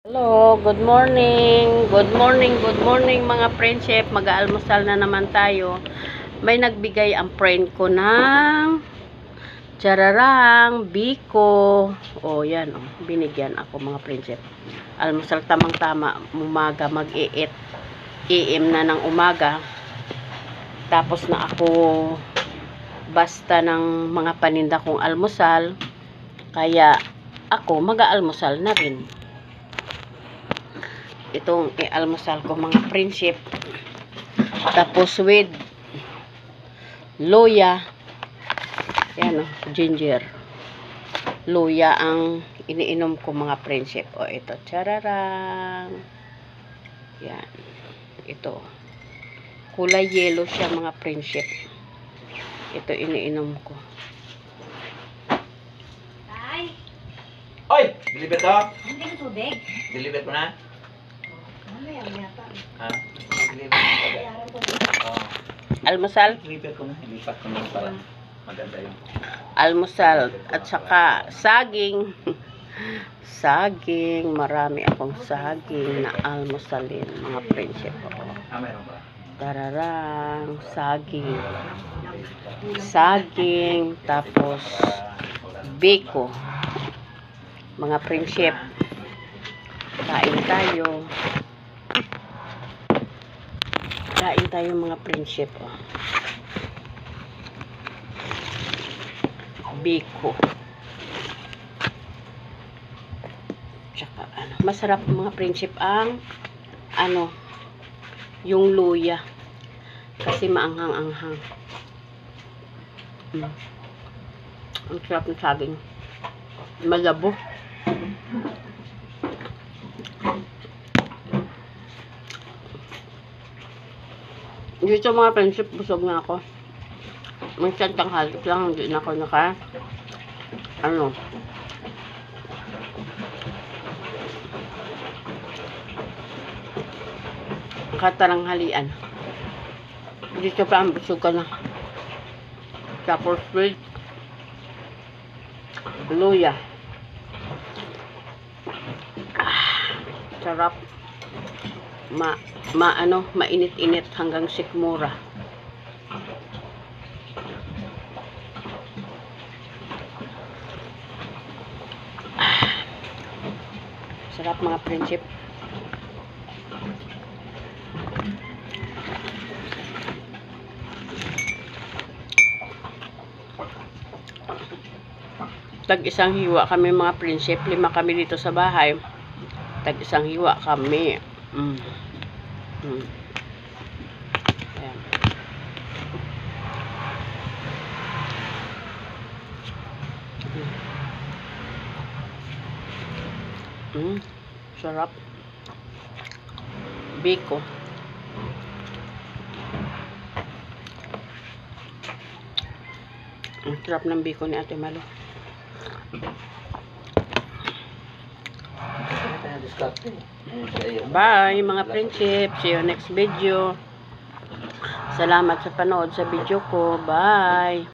Hello, good morning. Good morning, good morning mga friendship. Mag-aalmusal na naman tayo. May nagbigay ang friend ko ng chararang, biko. O yan, binigyan ako mga friendship. Almusal tamang-tama, umaga mag-iit. AM na ng umaga. Tapos na ako basta ng mga paninda kong almusal. Kaya ako mag-aalmusal na rin. Itong i-almusal ko mga friendship, tapos with luya, yan ginger, luya ang iniinom ko mga friendship. O ito, chararang, yan, ito kulay yellow siya mga friendship. Ito iniinom ko. Oy! Deliver to? Hindi ko tubig. Deliver ko na? Mamaya, yata. Ha? Deliver ko na. Almusal, Deliver ko na. Ilipat ko na para maganda yung... almusal at saka saging. Saging, marami akong saging na almusalin mga friendship. Meron ba? Tararang, saging, tapos biko mga friendship. Kain tayo mga friendship. Biko tsaka masarap mga friendship ang yung luya kasi maanghang-anghang. Ang sarap ng saging, malabo. Dito mga friendship, busog na ako. Minsan tanghali lang, hindi na ako kataranghalian. Dito pa ang busog ka na. Tapos with luya. Sarap. Mainit-init hanggang sikmura. Sarap mga friendship. Tag-isang hiwa kami mga friendship. 5 kami dito sa bahay. Tag-isang hiwa kami. Ayan. Sarap. Biko. Ang sarap ng biko ni Ate Malo. Bye mga friendship. See you next video. Salamat sa panood sa video ko. Bye.